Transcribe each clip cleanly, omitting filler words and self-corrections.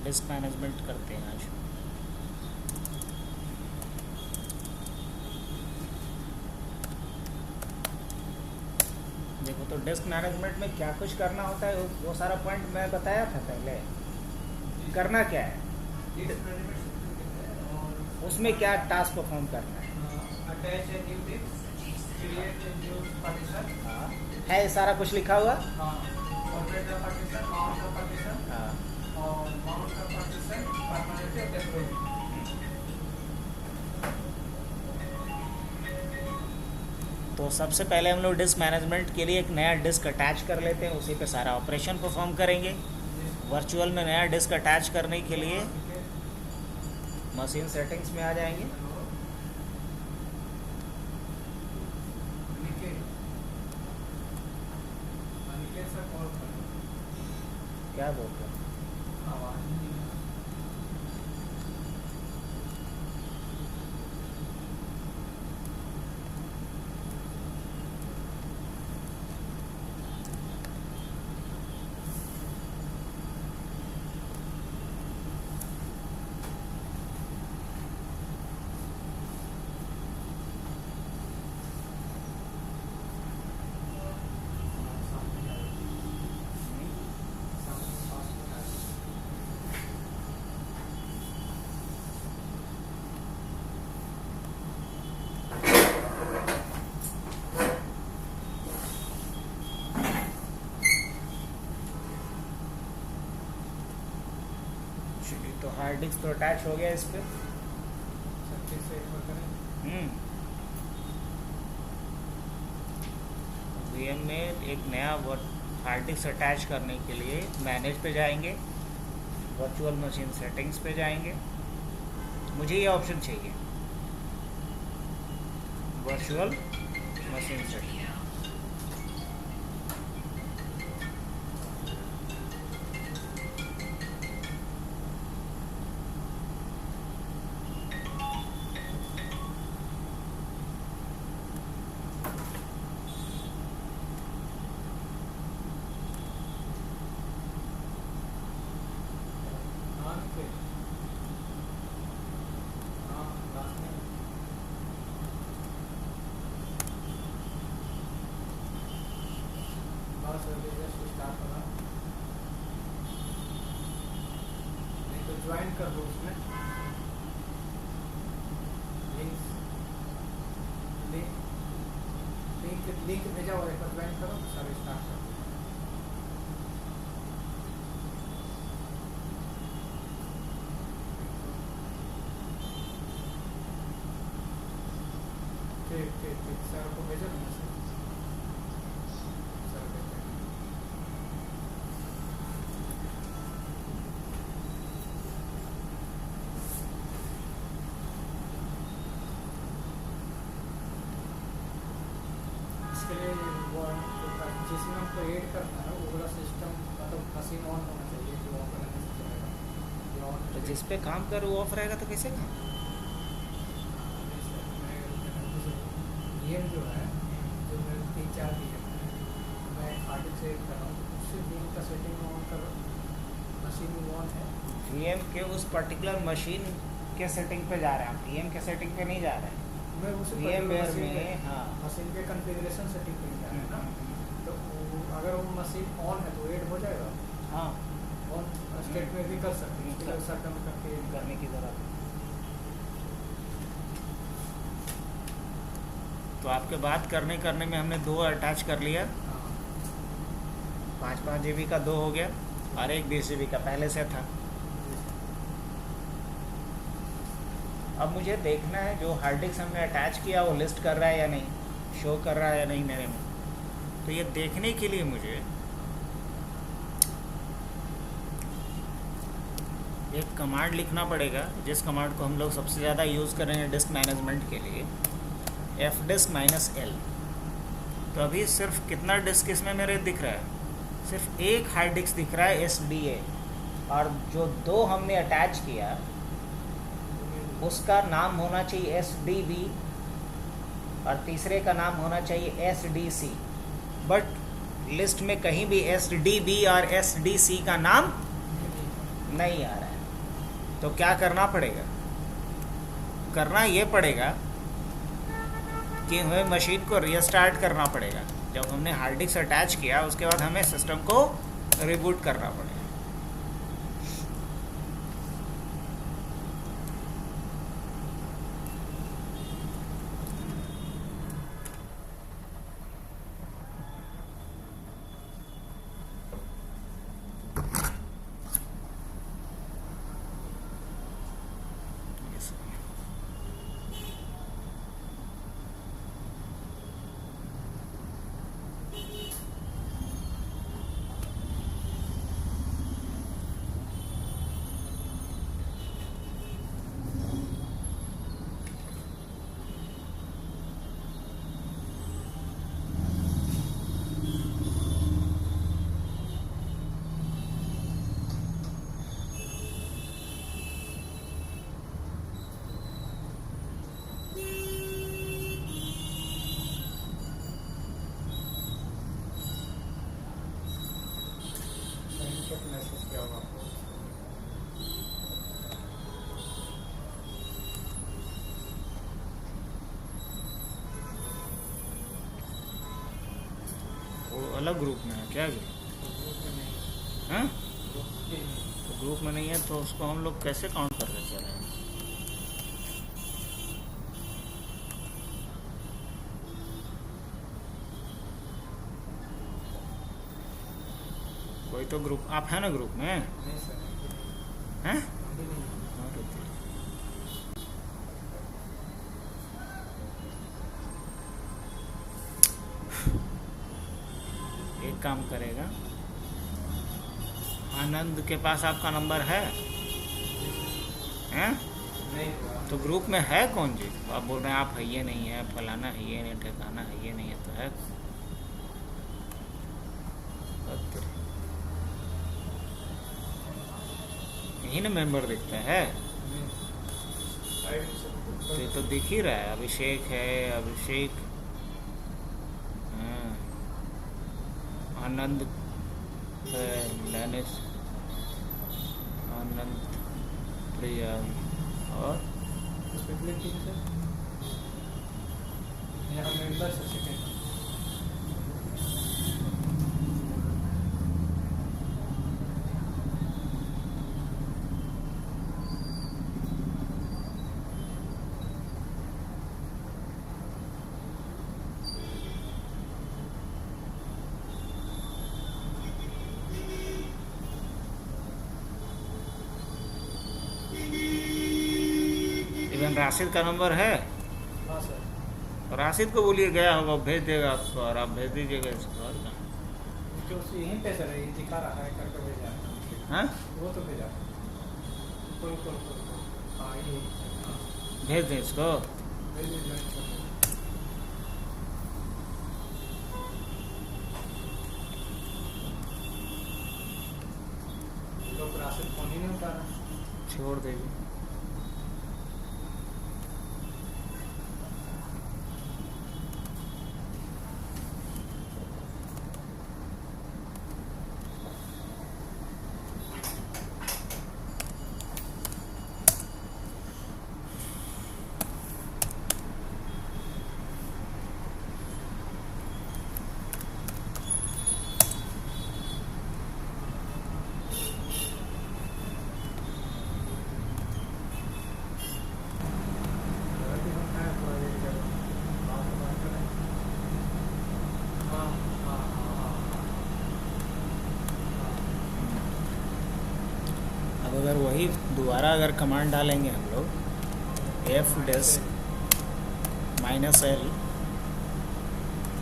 Disc management करते हैं आज। देखो तो डिस्क मैनेजमेंट में क्या कुछ करना होता है वो सारा पॉइंट मैं बताया था पहले। करना क्या है उसमें, क्या टास्क परफॉर्म करना है। Attach a new disk, create a new partition. हाँ है सारा कुछ लिखा हुआ। Operate the partition, mount the partition. हाँ और माउंट द पार्टीशन परमानेंटली और टेम्परेरी। तो सबसे पहले हम लोग डिस्क मैनेजमेंट के लिए एक नया डिस्क अटैच कर लेते हैं, उसी पे सारा ऑपरेशन परफॉर्म करेंगे। वर्चुअल में नया डिस्क अटैच करने के लिए मशीन सेटिंग्स में आ जाएंगे। क्या बोलते हैं तो हार्ड डिस्क तो अटैच हो गया इस पर। वीएम में एक नया हार्ड डिस्क अटैच करने के लिए मैनेज पे जाएंगे, वर्चुअल मशीन सेटिंग्स पे जाएंगे। मुझे ये ऑप्शन चाहिए, वर्चुअल मशीन सेटिंग। ज्वाइन कर दो उसमें लिंक भेजा हुआ है, ज्वाइन करो तो सारे स्टार्ट कर दो। ठीक ठीक ठीक सर को भेजो ना सर। इसके लिए जिसमें हमको ऐड करना है वो वाला सिस्टम मतलब मशीन ऑन होना चाहिए, जो ऑन करने से चलेगा। तो जिस पे काम कर वो ऑफ रहेगा तो कैसे काम। VM जो है, जो मेरे 3-4 VM है, मैं हार्ड डिस्क से कर रहा हूँ, उससे VM का सेटिंग ऑन करो, मशीन ऑन है। वीएम के उस पर्टिकुलर मशीन के सेटिंग पे जा रहे हैं, आप वीएम के सेटिंग पे नहीं जा रहे हैं। मैं उस VMware में हाँ मशीन के कॉन्फ़िगरेशन सेटिंग पे जा रहा है ना, तो अगर वो मशीन ऑन है तो ऐड हो जाएगा। हाँ ऑन स्टेट में भी कर सकते हैं, उसके शटडाउन करके करने की ज़रूरत है। तो आपके बात करने में हमने 2 अटैच कर लिया। 5-5 GB का 2 हो गया और 1 20 GB का पहले से था। अब मुझे देखना है जो हार्ड डिस्क हमने अटैच किया वो लिस्ट कर रहा है या नहीं, शो कर रहा है या नहीं मेरे में। तो ये देखने के लिए मुझे एक कमांड लिखना पड़ेगा, जिस कमांड को हम लोग सबसे ज़्यादा यूज़ कर रहे हैं डिस्क मैनेजमेंट के लिए, fdisk-l। तो अभी सिर्फ कितना डिस्क इसमें मेरे दिख रहा है, सिर्फ एक हार्ड डिस्क दिख रहा है SDA, और जो 2 हमने अटैच किया उसका नाम होना चाहिए SDB और तीसरे का नाम होना चाहिए SDC। बट लिस्ट में कहीं भी SDB और SDC का नाम नहीं आ रहा है। तो क्या करना पड़ेगा? करना ये पड़ेगा कि हमें मशीन को रीस्टार्ट करना पड़ेगा। जब हमने हार्ड डिस्क अटैच किया उसके बाद हमें सिस्टम को रिबूट करना पड़ेगा। मैसेज क्या होगा आपको? वो अलग ग्रुप में है क्या? हाँ, तो ग्रुप में नहीं है तो उसको हम लोग कैसे काउंट करके चले? कोई तो ग्रुप, आप है ना ग्रुप में? नहीं सर, हैं? अभी नहीं। एक काम करेगा, आनंद के पास आपका नंबर है? हैं? नहीं हुआ। तो ग्रुप में है कौन जी? आप बोल रहे हैं आप है ये नहीं है, फलाना है ये नहीं, ठिकाना है ये नहीं है, तो है यही ना मेंबर दिखता है। तो ये तो दिख ही रहा है, अभिषेक है, अभिषेक, हाँ, आनंद है, लैनिस, आनंद, प्रिया और यहाँ मेंबर से सेकंड इवन राशिद का नंबर है। हाँ सर, राशिद को बोलिए गया होगा, भेज देगा आपको और आप भेज दीजिएगा इसको। और क्या? जो यहीं पे सर ये दिखा रहा है करके भेजा है। हाँ, वो तो भेजा कोई हाँ ये हाँ भेज दें इसको। भेज दीजिए। लोग राशन फोन ही नहीं उठा रहा। छोड़ देगी। अब अगर वही दोबारा अगर कमांड डालेंगे हम लोग fdisk-l,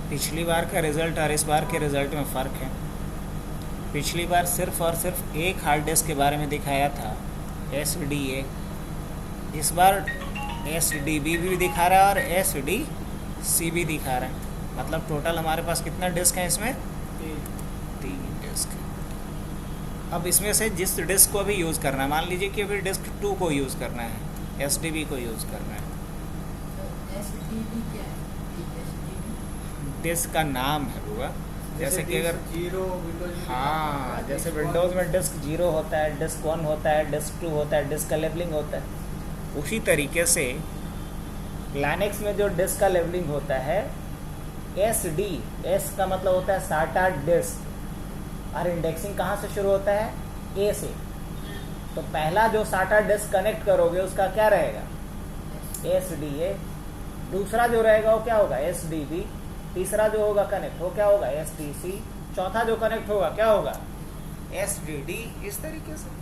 पिछली बार का रिज़ल्ट और इस बार के रिज़ल्ट में फ़र्क है। पिछली बार सिर्फ और सिर्फ एक हार्ड डिस्क के बारे में दिखाया था, SDA। इस बार SDB भी दिखा रहा है और SDC भी दिखा रहा है। मतलब टोटल हमारे पास कितना डिस्क है इसमें? 3 डिस्क। अब इसमें से जिस डिस्क को अभी यूज़ करना है, मान लीजिए कि अभी डिस्क 2 को यूज़ करना है, SDB को यूज़ करना है। SDB क्या है? SDB डिस्क का नाम है बुआ, जैसे कि अगर जीरो विंडोज, हाँ, जैसे विंडोज़ में डिस्क 0 होता है, डिस्क 1 होता है, डिस्क 2 होता है, डिस्क का लेबलिंग होता है, उसी तरीके से लाइनक्स में जो डिस्क का लेबलिंग होता है SD, एस का मतलब होता है SATA डिस्क, और इंडेक्सिंग कहाँ से शुरू होता है? A से। तो पहला जो SATA डिस्क कनेक्ट करोगे उसका क्या रहेगा? SDA। दूसरा जो रहेगा वो क्या होगा? SDB। तीसरा जो होगा कनेक्ट हो क्या होगा? SDC। चौथा जो कनेक्ट होगा क्या होगा? SDD। इस तरीके से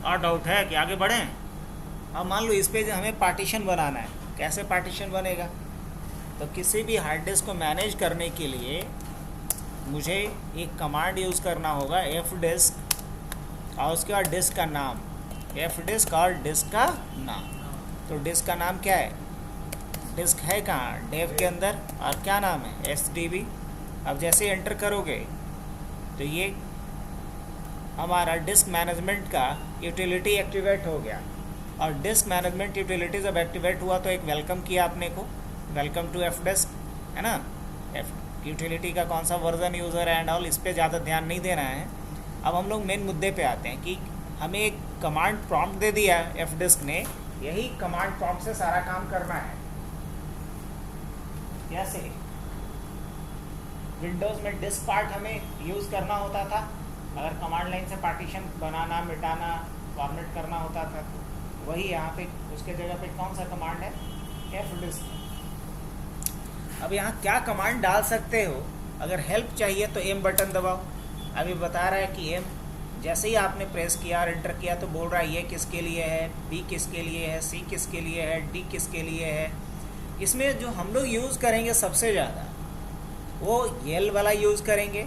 और डाउट है कि आगे बढ़ें? अब मान लो इस पे हमें पार्टीशन बनाना है। कैसे पार्टीशन बनेगा? तो किसी भी हार्ड डिस्क को मैनेज करने के लिए मुझे एक कमांड यूज़ करना होगा, fdisk, और उसके बाद डिस्क का नाम, fdisk और डिस्क का नाम। तो डिस्क का नाम क्या है? डिस्क है कहाँ? डेव के अंदर, और क्या नाम है? SDB। अब जैसे एंटर करोगे तो ये हमारा डिस्क मैनेजमेंट का यूटिलिटी एक्टिवेट हो गया। और डिस्क मैनेजमेंट यूटिलिटी जब एक्टिवेट हुआ तो एक वेलकम किया आपने को, वेलकम टू fdisk, है ना? यूटिलिटी का कौन सा वर्जन यूज़र है एंड ऑल, इस पर ज़्यादा ध्यान नहीं देना है। अब हम लोग मेन मुद्दे पे आते हैं कि हमें एक कमांड प्रॉम्प्ट दे दिया fdisk ने, यही कमांड प्रॉम्प्ट से सारा काम करना है। जैसे विंडोज़ में डिस्क पार्ट हमें यूज़ करना होता था, अगर कमांड लाइन से पार्टीशन बनाना, मिटाना, फॉर्मेट करना होता था, तो वही यहाँ पे उसके जगह पे कौन सा कमांड है? fdisk। अब यहाँ क्या कमांड डाल सकते हो? अगर हेल्प चाहिए तो M बटन दबाओ। अभी बता रहा है कि M, जैसे ही आपने प्रेस किया और एंटर किया तो बोल रहा है ये किसके लिए है, B किसके लिए है, C किसके लिए है, D किसके लिए है। इसमें जो हम लोग यूज़ करेंगे सबसे ज़्यादा वो L वाला यूज़ करेंगे,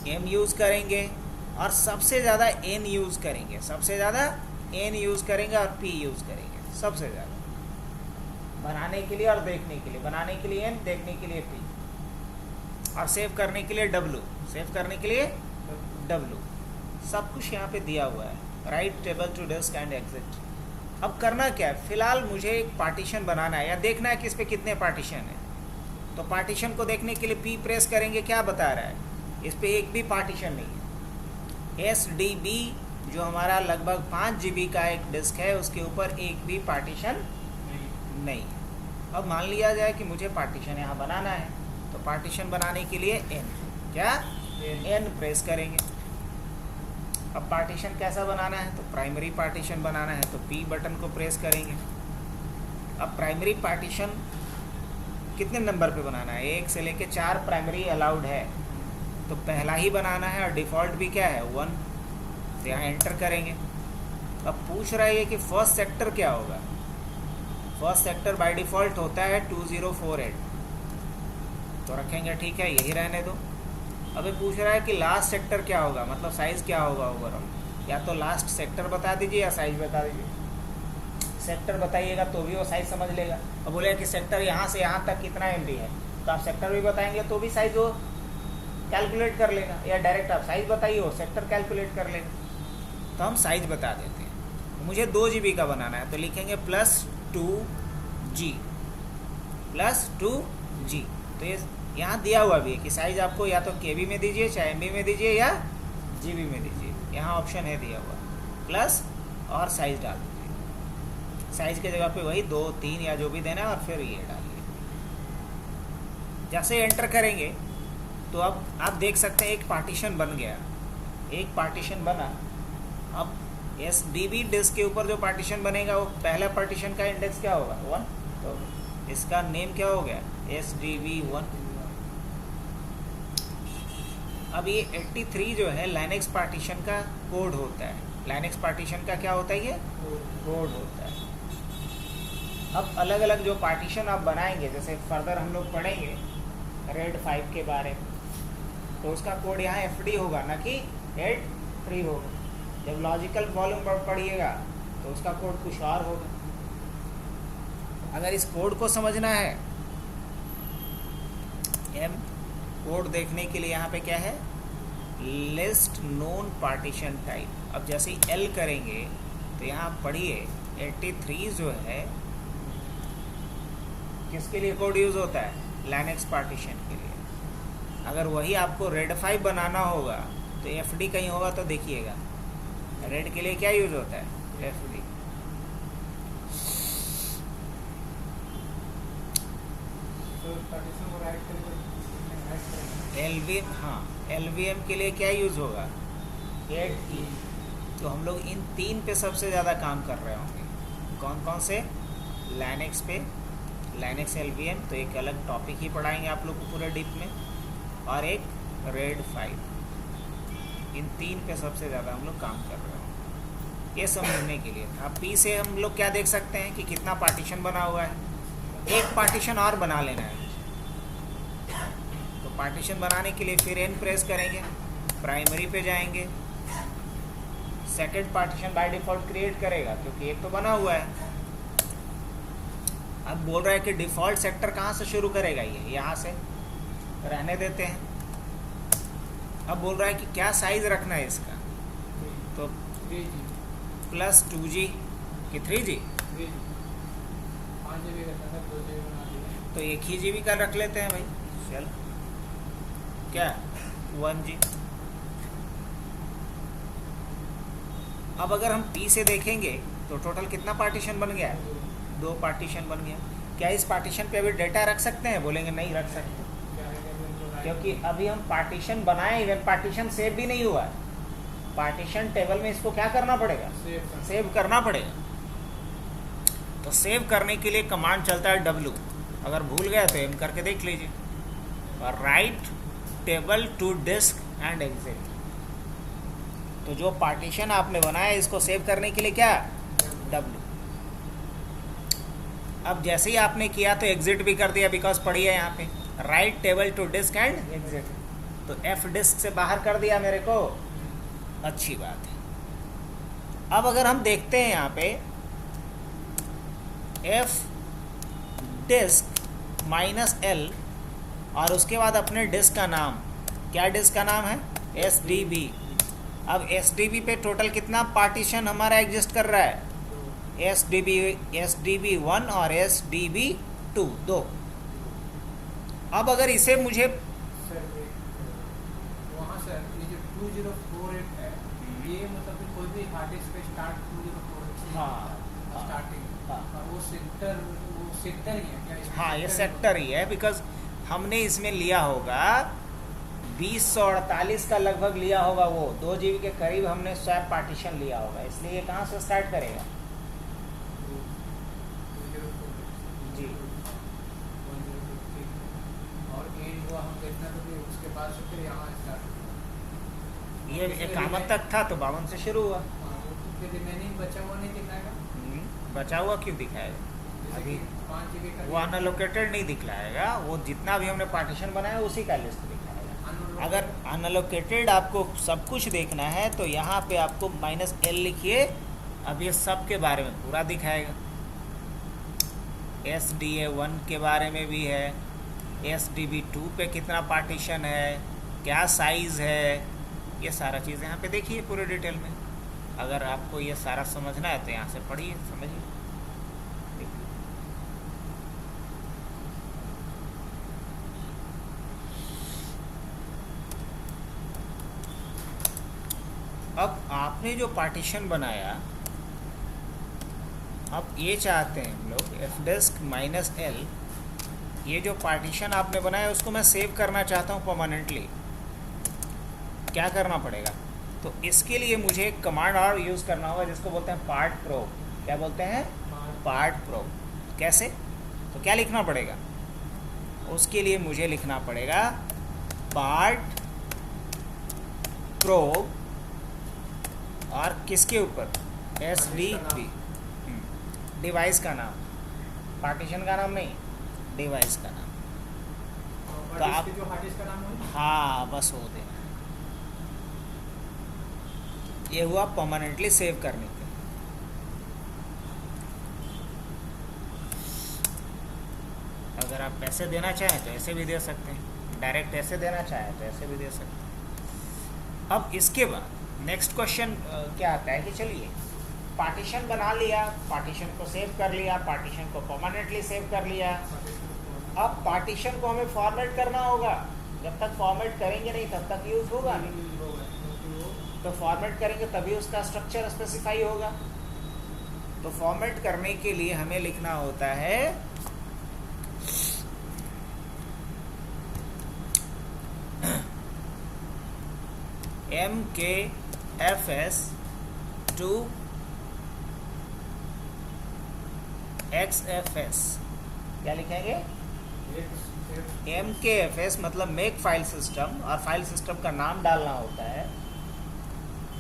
M यूज़ करेंगे, और सबसे ज़्यादा N यूज़ करेंगे, सबसे ज़्यादा N यूज़ करेंगे, और P यूज़ करेंगे सबसे ज़्यादा बनाने के लिए और देखने के लिए। बनाने के लिए N, देखने के लिए P, और सेव करने के लिए W, सेव करने के लिए W। सब कुछ यहाँ पे दिया हुआ है, write table to disk and exit. अब करना क्या है? फ़िलहाल मुझे एक पार्टीशन बनाना है या देखना है कि इस पर कितने पार्टीशन है। तो पार्टीशन को देखने के लिए P प्रेस करेंगे, क्या बता रहा है? इस पर एक भी पार्टीशन नहीं है। SDB जो हमारा लगभग 5 GB का एक डिस्क है, उसके ऊपर एक भी पार्टीशन नहीं। अब मान लिया जाए कि मुझे पार्टीशन यहाँ बनाना है, तो पार्टीशन बनाने के लिए N, क्या N प्रेस करेंगे। अब पार्टीशन कैसा बनाना है? तो प्राइमरी पार्टीशन बनाना है, तो P बटन को प्रेस करेंगे। अब प्राइमरी पार्टीशन कितने नंबर पे बनाना है? 1 से लेके 4 प्राइमरी अलाउड है, तो पहला ही बनाना है, और डिफ़ॉल्ट भी क्या है? 1। तो यहाँ एंटर करेंगे। अब पूछ रहा है कि फर्स्ट सेक्टर क्या होगा? फर्स्ट सेक्टर बाय डिफ़ॉल्ट होता है 2048, तो रखेंगे, ठीक है, यही रहने दो। अभी पूछ रहा है कि लास्ट सेक्टर क्या होगा, मतलब साइज़ क्या होगा ओवरऑल। या तो लास्ट सेक्टर बता दीजिए या साइज़ बता दीजिए। सेक्टर बताइएगा तो भी वो साइज़ समझ लेगा। अब बोलेगा कि सेक्टर यहाँ से यहाँ तक कितना MB है, तो आप सेक्टर भी बताएंगे तो भी साइज़ वो कैलकुलेट कर लेगा, या डायरेक्ट आप साइज़ बताइए वो सेक्टर कैलकुलेट कर लेगा। तो हम साइज़ बता देते हैं। मुझे 2 GB का बनाना है, तो लिखेंगे +2G, +2G। तो ये यहाँ दिया हुआ भी है कि साइज़ आपको या तो KB में दीजिए, चाहे MB में दीजिए, या GB में दीजिए। यहाँ ऑप्शन है दिया हुआ, प्लस और साइज़ डाल दीजिए। साइज़ के जगह पे वही 2, 3 या जो भी देना है, और फिर ये डालिए। जैसे एंटर करेंगे तो अब आप देख सकते हैं एक पार्टीशन बन गया, एक पार्टीशन बना। अब SDB डिस्क के ऊपर जो पार्टीशन बनेगा वो पहला पार्टीशन का इंडेक्स क्या होगा? 1। तो इसका नेम क्या हो गया? SDB1। अब ये 83 जो है लाइनक्स पार्टीशन का कोड होता है। लाइनक्स पार्टीशन का क्या होता है? ये कोड होता है। अब अलग अलग जो पार्टीशन आप बनाएंगे, जैसे फर्दर हम लोग पढ़ेंगे RAID 5 के बारे में, तो उसका कोड यहाँ FD होगा, ना कि हेड 3 होगा। जब लॉजिकल वॉल्यूम पर पढ़िएगा तो उसका कोड कुछ और होगा। अगर इस कोड को समझना है, M कोड देखने के लिए यहाँ पे क्या है? List known partition type. अब जैसे एल करेंगे तो यहाँ पढ़िए 83 जो है किसके लिए कोड यूज़ होता है? लाइनक्स पार्टीशन के लिए। अगर वही आपको रेड 5 बनाना होगा तो एफडी कहीं होगा तो देखिएगा, रेड के लिए क्या यूज़ होता है? एफडी। पार्टीशन को राइट करेंगे, एलवीएम, हाँ एलवीएम के लिए क्या यूज़ होगा? 8E। तो हम लोग इन 3 पे सबसे ज़्यादा काम कर रहे होंगे। कौन कौन से? लाइनक्स पे, लाइनक्स एलवीएम तो एक अलग टॉपिक ही पढ़ाएंगे आप लोग को पूरे डीप में, और एक रेड 5। इन 3 पे सबसे ज़्यादा हम लोग काम कर रहे होंगे। ये समझने के लिए था। पी से हम लोग क्या देख सकते हैं कि कितना पार्टीशन बना हुआ है। एक पार्टीशन और बना लेना है। तो पार्टीशन बनाने के लिए फिर एन प्रेस करेंगे, प्राइमरी पे जाएंगे, second partition by default create करेगा क्योंकि एक तो बना हुआ है। अब बोल रहा है कि डिफ़ॉल्ट सेक्टर कहाँ से शुरू करेगा? ये यहाँ से, रहने देते हैं। अब बोल रहा है कि क्या साइज़ रखना है इसका, तो 3G प्लस 2G कि 3G, 5 GB का था, 2 GB बना दिया। तो 1 ही GB का रख लेते हैं भाई। चल क्या 1G। अब अगर हम P से देखेंगे तो टोटल कितना पार्टीशन बन गया? 2 पार्टीशन बन गया। क्या इस पार्टीशन पे अभी डेटा रख सकते हैं? बोलेंगे नहीं रख सकते, क्योंकि अभी हम पार्टीशन बनाए, इवन पार्टीशन सेव भी नहीं हुआ है। पार्टीशन टेबल में इसको क्या करना पड़ेगा? सेव करना पड़ेगा। तो सेव करने के लिए कमांड चलता है W। अगर भूल गए तो M करके देख लीजिए, और write table to disk and exit. तो जो पार्टीशन आपने बनाया इसको सेव करने के लिए क्या? W। अब जैसे ही आपने किया तो एग्जिट भी कर दिया, बिकॉज पढ़िए यहाँ पे write table to disk and exit, तो F डिस्क से बाहर कर दिया मेरे को। अच्छी बात है। अब अगर हम देखते हैं यहाँ पे F डिस्क -L और उसके बाद अपने डिस्क का नाम, क्या डिस्क का नाम है? SDB। अब SDB पे टोटल कितना पार्टीशन हमारा एग्जिस्ट कर रहा है? SDB 1 और SDB 2, 2। अब अगर इसे मुझे सर वहाँ सर ये जो 2048 है, ये मतलब कि कोई भी हार्ड डिस्क पे स्टार्ट 2048 से हाँ, स्टार्टिंग, हाँ। और वो सेक्टर ही है क्या? हाँ ये सेक्टर ही है, बिकॉज हमने इसमें लिया होगा 2048 का लगभग लिया होगा, वो 2 GB के करीब हमने स्वैप पार्टीशन लिया होगा, इसलिए ये कहाँ से स्टार्ट करेगा? जी, और एंड हुआ हम देखना तो फिर उसके बाद से फिर यहाँ स्टार्ट। ये 51 तक था तो 52 से शुरू हुआ। तो फिर रिमेनिंग बचा हुआ नहीं दिखाएगा? बचा हुआ क्यों दिखाएगा? अभी 5 GB का वो अनअलोकेटेड नहीं दिखलाएगा, वो जितना भी हमने पार्टीशन बनाया उसी का लिस्ट दिखाएगा। अगर अनअलोकेटेड आपको सब कुछ देखना है तो यहाँ पे आपको -L लिखिए, अब ये सब के बारे में पूरा दिखाएगा। SDA 1 के बारे में भी है, SDB 2 पे कितना पार्टीशन है, क्या साइज़ है, ये सारा चीज़ यहाँ पे देखिए पूरे डिटेल में। अगर आपको ये सारा समझना है तो यहाँ से पढ़िए, समझिए। अब आपने जो पार्टीशन बनाया, अब ये चाहते हैं हम लोग F डिस्क -L, ये जो पार्टीशन आपने बनाया उसको मैं सेव करना चाहता हूँ परमानेंटली। क्या करना पड़ेगा? तो इसके लिए मुझे एक कमांड और यूज़ करना होगा जिसको बोलते हैं पार्ट प्रोब। क्या बोलते हैं? Part probe. कैसे? तो क्या लिखना पड़ेगा? उसके लिए मुझे लिखना पड़ेगा पार्ट प्रोब, और किसके ऊपर? SDB, डिवाइस का नाम, पार्टीशन का नाम नहीं, डिवाइस का नाम। तो आप जो हार्ड डिस्क का नाम है, हाँ बस हो दे, ये हुआ परमानेंटली सेव करने के। अगर आप पैसे देना चाहें तो ऐसे भी दे सकते हैं, डायरेक्ट ऐसे देना चाहें तो ऐसे भी दे सकते हैं। अब इसके बाद नेक्स्ट क्वेश्चन क्या आता है कि चलिए पार्टीशन बना लिया, पार्टीशन को सेव कर लिया, पार्टीशन को परमानेंटली सेव कर लिया। अब पार्टीशन को हमें फॉर्मेट करना होगा, जब तक फॉर्मेट करेंगे नहीं तब तक यूज़ होगा नहीं। तो फॉर्मेट करेंगे तभी उसका स्ट्रक्चर स्पेसिफाई होगा। तो फॉर्मेट करने के लिए हमें लिखना होता है MKFS to XFS। क्या लिखेंगे? MKFS मतलब मेक फाइल सिस्टम, और फाइल सिस्टम का नाम डालना होता है।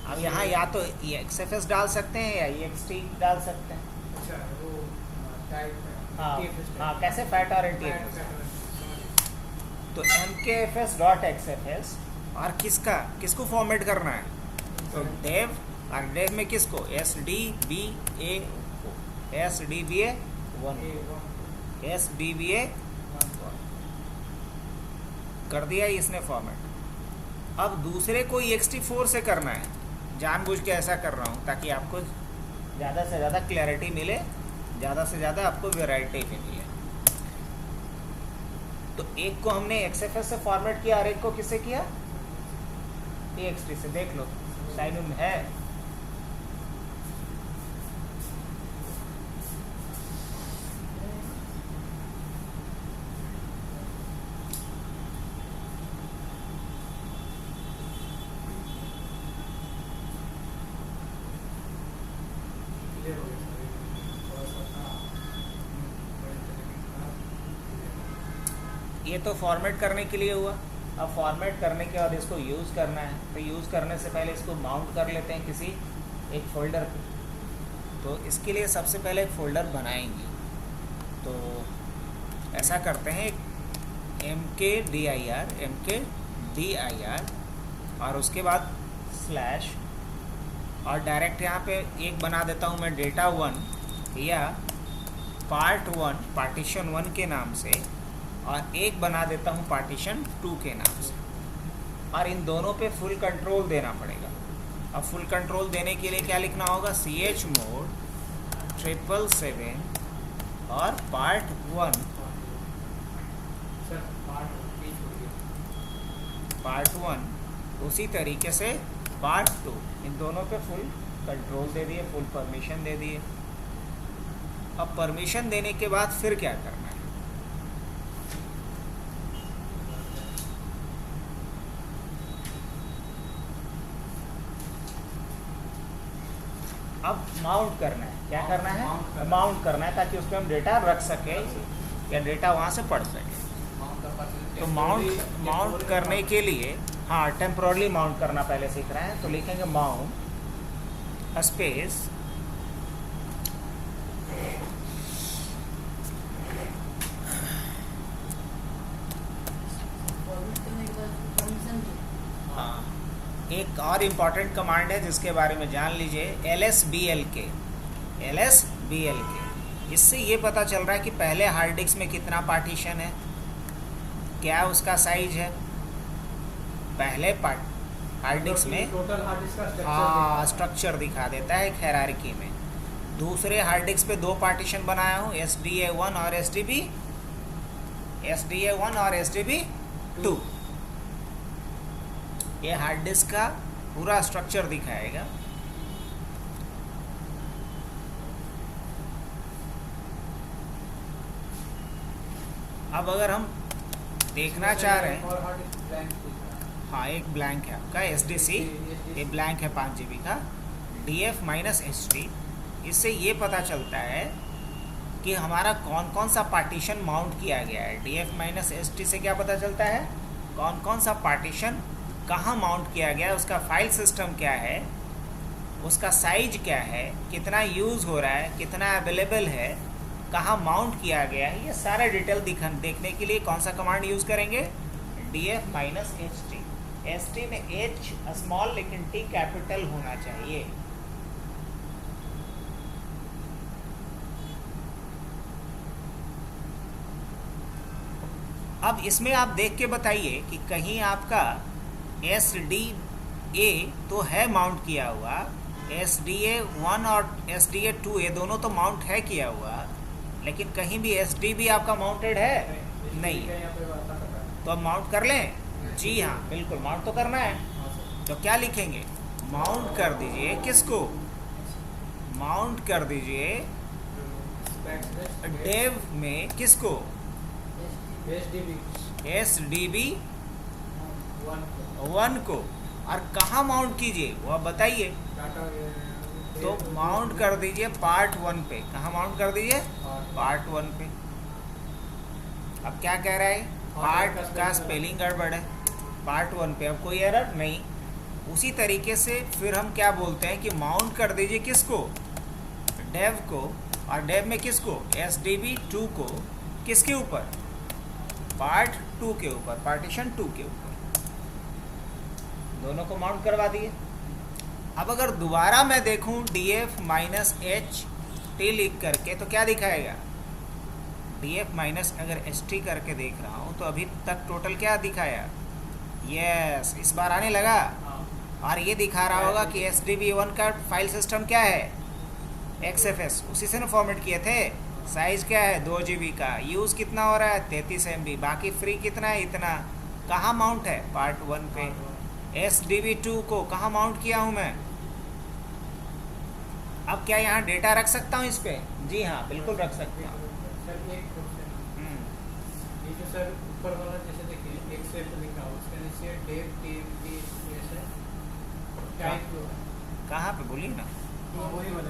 अब यहाँ या तो XFS डाल सकते हैं या EXT डाल सकते हैं। अच्छा, वो टाइप हाँ, कैसे फैट और NTFS। तो MKFS.XFS और किसको फॉर्मेट करना है? तो डेव, और डेव में किसको? SDBA1 कर दिया इसने फॉर्मेट। अब दूसरे को ext4 से करना है, जानबूझ के ऐसा कर रहा हूँ ताकि आपको ज़्यादा से ज़्यादा क्लैरिटी मिले, ज़्यादा से ज़्यादा आपको वैरायटी भी मिले। तो एक को हमने XFS से फॉर्मेट किया और एक को किससे किया? ext से। देख लो साइन में है। ये तो फॉर्मेट करने के लिए हुआ। अब फॉर्मेट करने के बाद इसको यूज़ करना है, तो यूज़ करने से पहले इसको माउंट कर लेते हैं किसी एक फ़ोल्डर पे। तो इसके लिए सबसे पहले एक फ़ोल्डर बनाएंगे। तो ऐसा करते हैं, mkdir और उसके बाद स्लैश, और डायरेक्ट यहाँ पे एक बना देता हूँ मैं data1 या part1 पार्टीशन 1 के नाम से, और एक बना देता हूँ पार्टीशन 2 के नाम से। और इन दोनों पे फुल कंट्रोल देना पड़ेगा। अब फुल कंट्रोल देने के लिए क्या लिखना होगा? chmod 777 और part1 उसी तरीके से part2, इन दोनों पे फुल कंट्रोल दे दिए, फुल परमिशन दे दिए। अब परमिशन देने के बाद फिर क्या करना है? अब माउंट करना है। क्या करना है? माउंट करना है, ताकि उस पर हम डेटा रख सके या डेटा वहाँ से पढ़ सके। तो माउंट करने के लिए, हाँ, टेम्पोरली माउंट करना पहले सीख रहे हैं। तो लिखेंगे माउंट स्पेस एक और इम्पॉर्टेंट कमांड है जिसके बारे में जान लीजिए, LSBLK। इससे ये पता चल रहा है कि पहले हार्ड डिस्क में कितना पार्टीशन है, क्या उसका साइज है। पहले हार्ड डिस्क में टोटल हार्ड डिस्क का हाँ स्ट्रक्चर दिखा देता है एक हायरार्की में। दूसरे हार्ड डिस्क पे 2 पार्टीशन बनाया हूँ, SDA1 और SDB2। ये हार्ड डिस्क का पूरा स्ट्रक्चर दिखाएगा। अब अगर हम देखना चाह रहे हैं, और हार्ड डिस्क ब्लैंक दिख रहा है। हाँ, एक ब्लैंक है आपका SDC, ये ब्लैंक है 5 GB का। DF-HT, इससे ये पता चलता है कि हमारा कौन कौन सा पार्टीशन माउंट किया गया है। DF-HT से क्या पता चलता है? कौन कौन सा पार्टीशन कहाँ माउंट किया गया है, उसका फाइल सिस्टम क्या है, उसका साइज क्या है, कितना यूज़ हो रहा है, कितना अवेलेबल है, कहाँ माउंट किया गया है। ये सारा डिटेल देखने के लिए कौन सा कमांड यूज़ करेंगे? DF-HT। ST में H स्मॉल लेकिन T कैपिटल होना चाहिए। अब इसमें आप देख के बताइए कि कहीं आपका SD ए तो है माउंट किया हुआ, SDA1 और SDA2 ये दोनों तो माउंट है किया हुआ, लेकिन कहीं भी SDB आपका माउंटेड है नहीं। तो अब माउंट कर लें? जी हाँ बिल्कुल माउंट तो करना है। तो क्या लिखेंगे? माउंट कर दीजिए किसको? माउंट कर दीजिए डेव में किसको? SDB1 को। और कहाँ माउंट कीजिए वो आप बताइए। तो माउंट कर दीजिए पार्ट 1 पे। कहाँ माउंट कर दीजिए? पार्ट 1 पे। अब क्या कह रहा है? पार्ट का स्पेलिंग गड़बड़ है। पार्ट 1 पे अब कोई एरर नहीं। उसी तरीके से फिर हम क्या बोलते हैं कि माउंट कर दीजिए किसको? डेव को। और डेव में किसको? SDB2 को। किसके ऊपर? पार्ट 2 के ऊपर, पार्टीशन 2 के ऊपर। दोनों को माउंट करवा दिए। अब अगर दोबारा मैं देखूं df माइनस एच टी लिख करके तो क्या दिखाएगा? df माइनस अगर एच टी करके देख रहा हूं तो अभी तक टोटल क्या दिखाया? यस, इस बार आने लगा। और ये दिखा रहा होगा कि SDB1 का फाइल सिस्टम क्या है? XFS। उसी से ना फॉर्मेट किए थे। साइज क्या है? 2 GB का। यूज़ कितना हो रहा है? 33 MB। बाकी फ्री कितना है? इतना। कहाँ माउंट है? पार्ट 1 पे। SDB2 को कहाँ माउंट किया हूँ मैं? अब क्या यहाँ डेटा रख सकता हूँ इस पे? जी हाँ बिल्कुल रख सकता हूँ। सर एक क्वेश्चन, ये जो सर ऊपर वाला जैसे देखिए एक से लिखा हो उसके नीचे डेव टीएमटी ऐसे क्या कहाँ पे बोलिए ना? वही वाला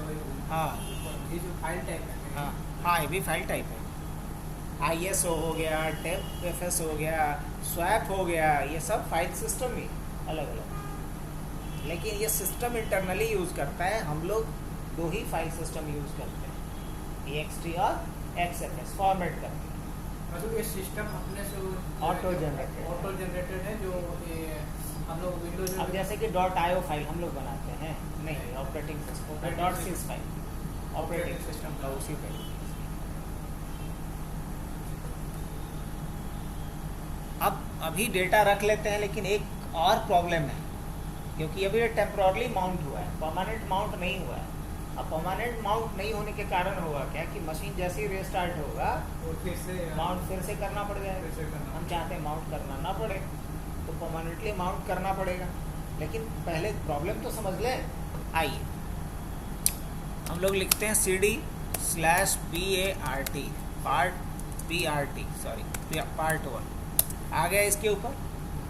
हाँ ये जो फाइल टाइप है। हाँ हाँ, ये भी फाइल टाइप है। ISO हो गया, TEFS हो गया, स्वैप हो गया, ये सब फाइल सिस्टम ही अलग अलग। लेकिन ये सिस्टम इंटरनली यूज़ करता है। हम लोग 2 ही फाइल सिस्टम यूज़ करते हैं, EXT और XFS फॉर्मेट करके। मतलब ये सिस्टम अपने से ऑटो जनरेटेड है जो ये हम लोग विंडोज अब जैसे कि .io फाइल हम लोग बनाते हैं, नहीं operating system .sys file operating system का उसी पे। अब अभी डेटा रख लेते हैं, लेकिन एक और प्रॉब्लम है, क्योंकि अभी ये टेम्पोरली माउंट हुआ है, परमानेंट माउंट नहीं हुआ है। अब परमानेंट माउंट नहीं होने के कारण होगा क्या कि मशीन जैसे ही रीस्टार्ट होगा और फिर से माउंट फिर से करना पड़ जाएगा। हम चाहते हैं माउंट करना ना पड़े, तो परमानेंटली माउंट करना पड़ेगा। लेकिन पहले प्रॉब्लम तो समझ लें। आइए हम लोग लिखते हैं CD/PART पार्ट 1 आ गया इसके ऊपर।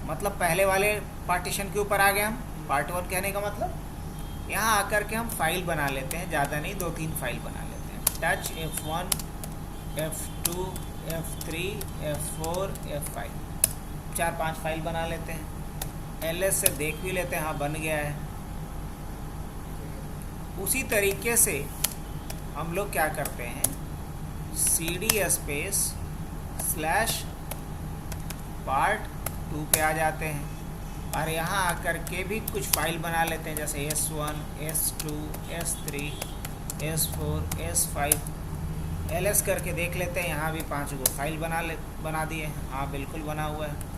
मतलब पहले वाले पार्टीशन के ऊपर आ गए हम। पार्ट 1 कहने का मतलब यहाँ आकर के हम फाइल बना लेते हैं, ज़्यादा नहीं 2-3 फाइल बना लेते हैं। Touch F1 F2 F3 F4 F5 4-5 file बना लेते हैं। LS से देख भी लेते हैं, हाँ बन गया है। उसी तरीके से हम लोग क्या करते हैं, CD/पार्ट 2 पे आ जाते हैं और यहाँ आकर के भी कुछ फाइल बना लेते हैं, जैसे S1 S2 S3 S4 S5 LS करके देख लेते हैं। यहाँ भी 5 गो फाइल बना दिए। हाँ बिल्कुल बना हुआ है।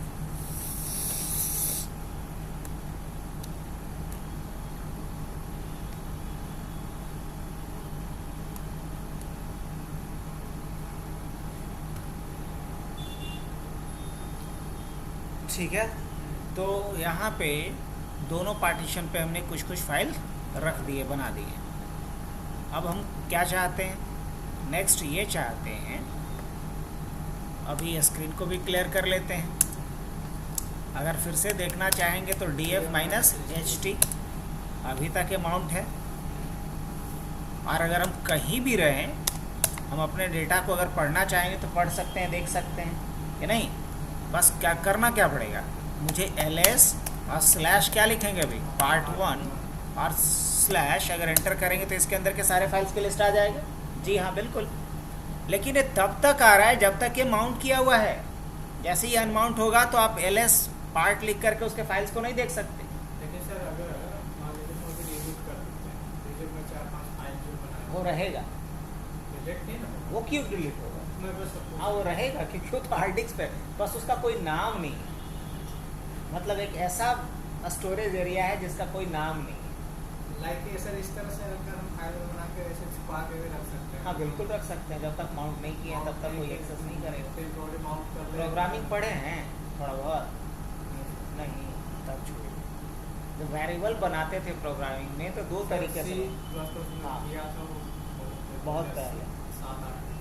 ठीक है, तो यहाँ पे दोनों पार्टीशन पे हमने कुछ कुछ फाइल रख दिए, बना दिए। अब हम क्या चाहते हैं, नेक्स्ट ये चाहते हैं, अभी स्क्रीन को भी क्लियर कर लेते हैं। अगर फिर से देखना चाहेंगे तो DF-HT अभी तक ये माउंट है। और अगर हम कहीं भी रहें, हम अपने डेटा को अगर पढ़ना चाहेंगे तो पढ़ सकते हैं, देख सकते हैं कि नहीं। बस क्या करना क्या पड़ेगा, मुझे LS और स्लैश क्या लिखेंगे अभी पार्ट 1 और स्लैश अगर एंटर करेंगे तो इसके अंदर के सारे फाइल्स की लिस्ट आ जाएगा। जी हाँ बिल्कुल। लेकिन ये तब तक आ रहा है जब तक ये माउंट किया हुआ है। जैसे ही अनमाउंट होगा तो आप LS पार्ट लिख करके उसके फाइल्स को नहीं देख सकते। लेकिन सर अगर मान लीजिए तो अभी डिलीट कर देते हैं, डिलीट में 4-5 फाइल जो बनाए वो रहेगा, डिलीट नहीं ना, वो क्यों डिलीट होगा? मैं बस हाँ वो रहेगा, क्योंकि वो तो हार्ड डिस्क पे, बस उसका कोई नाम नहीं है। मतलब एक ऐसा स्टोरेज एरिया है जिसका कोई नाम नहीं है। लाइक ये सर इस तरह से अगर हम फाइल बना के ऐसे छुपा के भी रख सकते हैं। हाँ बिल्कुल रख सकते हैं, जब तक माउंट नहीं किया है तब तक कोई एक्सेस नहीं करेगा। फिर थोड़े माउंट कर प्रोग्रामिंग पढ़े हैं थोड़ा बहुत? नहीं, तब छोड़िए। जो वेरिएबल बनाते थे प्रोग्रामिंग में तो दो तरीके से, हाँ बहुत पहले,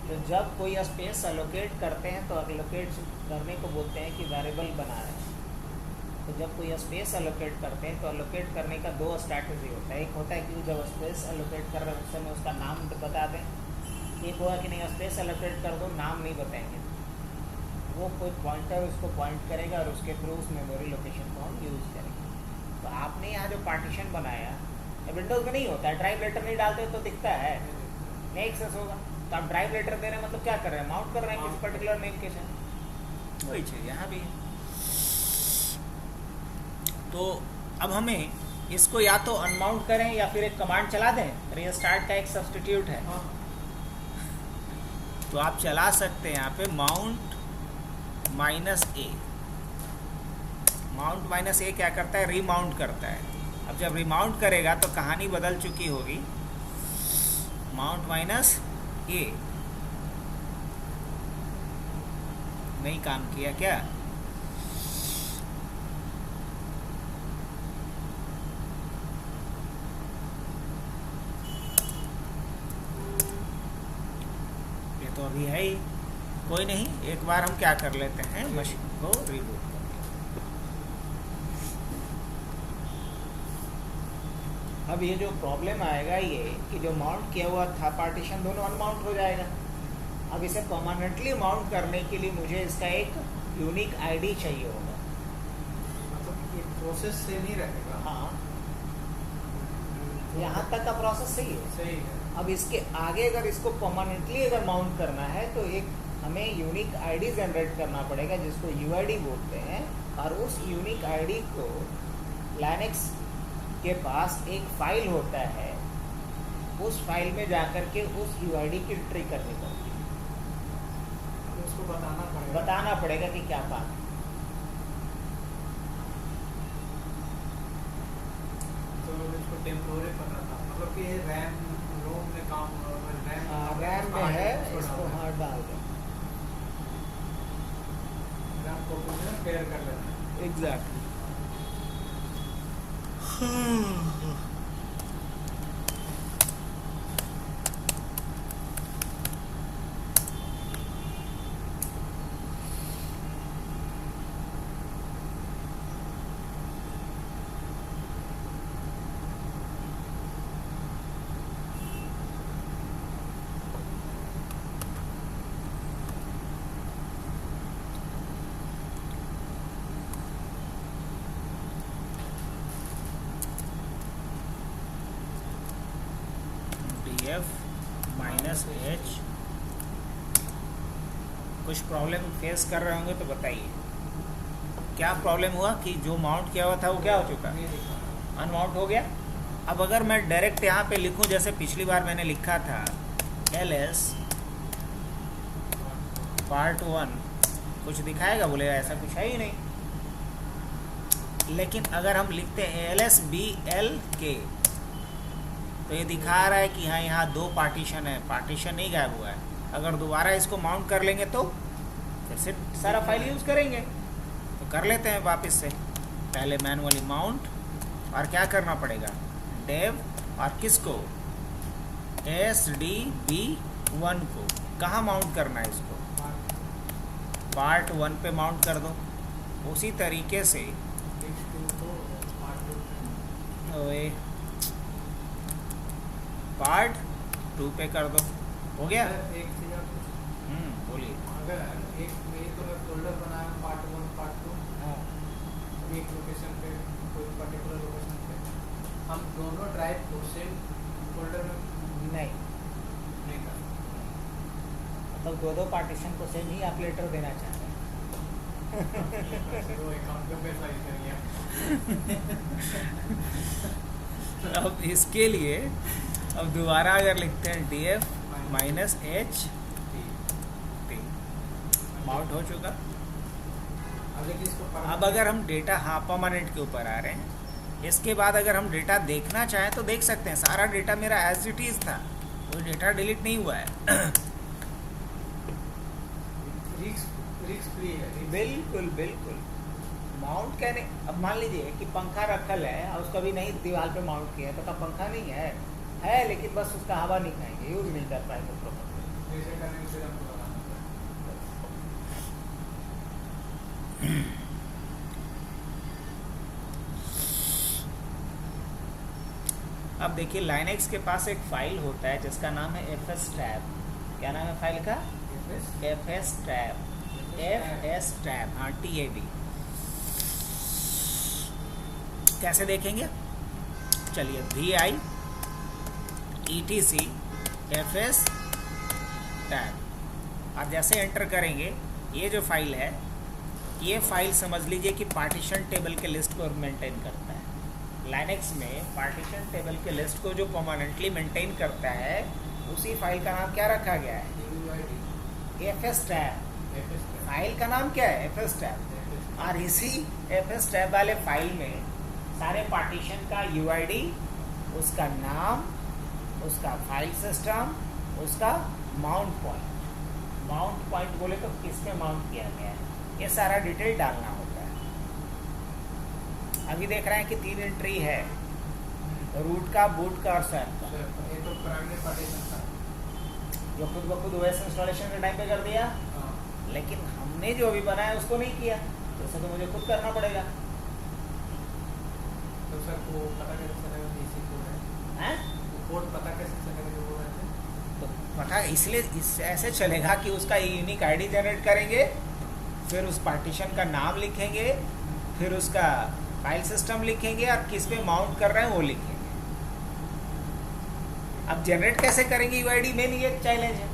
तो जब कोई स्पेस एलोकेट करते हैं तो एलोकेट करने को बोलते हैं कि वेरिएबल बना रहे हैं। तो जब कोई स्पेस एलोकेट करते हैं तो एलोकेट करने का दो स्ट्रैटेजी होता है। एक होता है कि जब स्पेस एलोकेट कर रहे हैं उस समय उसका नाम बता दें। एक हुआ कि नहीं, स्पेस एलोकेट कर दो, नाम नहीं बताएंगे, वो कोई पॉइंटर उसको पॉइंट करेगा और उसके थ्रू उस मेमोरी लोकेशन को हम यूज़ करेंगे। तो आपने यहाँ जो पार्टीशन बनाया, विंडोज़ में नहीं होता है, ड्राइव लेटर नहीं डालते तो दिखता है, नहीं एक्सेस होगा। तो आप ड्राइव लेटर दे रहे हैं मतलब क्या कर रहे हैं, माउंट कर रहे हैं किसी पर्टिकुलर नेम के साथ। वही चीज़ यहाँ भी है। तो अब हमें इसको या तो अनमाउंट करें या फिर एक कमांड चला दें। रीस्टार्ट का एक सब्स्टिट्यूट है, तो आप चला सकते हैं यहाँ पे माउंट -a। माउंट -a क्या करता है, रीमाउंट करता है। अब जब रीमाउंट करेगा तो कहानी बदल चुकी होगी। माउंट -a नहीं काम किया क्या? ये तो अभी है ही, कोई नहीं, एक बार हम क्या कर लेते हैं, मशीन को रीबूट कर लेते हैं। अब ये जो प्रॉब्लम आएगा ये कि जो माउंट किया हुआ था पार्टीशन दोनों अनमाउंट हो जाएगा। अब इसे परमानेंटली माउंट करने के लिए मुझे इसका एक यूनिक आईडी चाहिए होगा। मतलब ये प्रोसेस से नहीं रहेगा। हाँ, यहाँ तक का प्रोसेस सही है। सही है। अब इसके आगे अगर इसको परमानेंटली अगर माउंट करना है तो एक हमें यूनिक आईडी जनरेट करना पड़ेगा जिसको यूआईडी बोलते हैं। और उस यूनिक आईडी को लाइनक्स के पास एक फाइल होता है, उस फाइल में जाकर के उस यूआईडी की एंट्री करनी पड़ती है। उसको बताना पड़ेगा कि क्या बात है। तो इसको टेम्पोररी करना था, मतलब कि रैम रोम में काम, रैम में है, इसको हार्ड डाल दें, रैम को पेयर कर लेना। एग्जैक्टली। -h कुछ प्रॉब्लम फेस कर रहे होंगे तो बताइए क्या प्रॉब्लम हुआ कि जो माउंट किया हुआ था वो क्या हो चुका, अनमाउंट हो गया। अब अगर मैं डायरेक्ट यहाँ पे लिखूँ जैसे पिछली बार मैंने लिखा था ls पार्ट 1, कुछ दिखाएगा, बोलेगा ऐसा कुछ है ही नहीं। लेकिन अगर हम लिखते हैं lsblk तो ये दिखा रहा है कि हाँ यहाँ दो पार्टीशन है, पार्टीशन नहीं गायब हुआ है। अगर दोबारा इसको माउंट कर लेंगे तो फिर से सारा फाइल यूज़ करेंगे। तो कर लेते हैं वापस से, पहले मैनुअली माउंट, और क्या करना पड़ेगा, डेव, और किसको, sdb1 को। कहाँ माउंट करना है इसको, पार्ट 1 पे माउंट कर दो। उसी तरीके से पार्ट 2 पे कर दो, हो गया। एक चीज़ आप बोलिए। अगर एक ये तो मैं फोल्डर बनाया पार्ट 1 पार्ट 2, हाँ, एक लोकेशन पे, कोई पर्टिकुलर लोकेशन पे, हम दोनों ड्राइव को सेम फोल्डर में नहीं कर मतलब दो पार्टीशन को सेम ही आप लेटर देना चाह रहे हैं। वो अकाउंट पे पैसा ही करिए। अब इसके लिए अब दोबारा अगर लिखते हैं df -h माउंट हो चुका। अब देखिए इसको अब अगर हम डेटा, हाँ परमानेंट के ऊपर आ रहे हैं, इसके बाद अगर हम डेटा देखना चाहें तो देख सकते हैं, सारा डेटा मेरा एज इट इज़ था, कोई डेटा डिलीट नहीं हुआ है। रिस्क फ्री है। बिल्कुल बिल्कुल। माउंट कहने, अब मान लीजिए कि पंखा रखल है और उसको भी नहीं दीवार पे माउंट किया है, तो क्या पंखा नहीं है लेकिन बस उसका हवा नहीं खाएंगे, यूज नहीं कर पाएंगे प्रॉपर। ऐसे करने से हमको लगाना अब देखिए लाइनक्स के पास एक फाइल होता है जिसका नाम है fstab। क्या नाम है फाइल का? fstab। fstab, हाँ TAB। कैसे देखेंगे? चलिए vi etc fstab, आप जैसे एंटर करेंगे ये जो फाइल है, ये फाइल समझ लीजिए कि पार्टीशन टेबल के लिस्ट को मेंटेन करता है। लाइनक्स में पार्टीशन टेबल के लिस्ट को जो परमानेंटली मेंटेन करता है, उसी फाइल का नाम क्या रखा गया है? fstab। फाइल का नाम क्या है? fstab। और इसी fstab वाले फाइल में सारे पार्टीशन का UID, उसका नाम, उसका फाइल सिस्टम, उसका माउंट पॉइंट। माउंट पॉइंट बोले तो किस पे माउंट किया गया है, ये सारा डिटेल डालना होता है। अभी देख रहे हैं कि 3 एंट्री है, रूट का, बूट का और स्वैप का। ये तो प्राइमरी पार्टीशन था जो खुद ब खुद OS इंस्टॉलेशन के टाइम पे कर दिया, लेकिन हमने जो अभी बनाया उसको नहीं किया, तो उसे तो मुझे खुद करना पड़ेगा। तो सर को पता कैसे चलेगा कि इसी कोड है? हैं? कोड पता कैसे चलेगा जो वो है? तो पता इसलिए ऐसे चलेगा कि उसका यूनिक ID जनरेट करेंगे, फिर उस पार्टीशन का नाम लिखेंगे, फिर उसका फाइल सिस्टम लिखेंगे और किस पे माउंट कर रहे हैं वो लिखेंगे। अब जनरेट कैसे करेंगे UID, मेन ये चैलेंज है।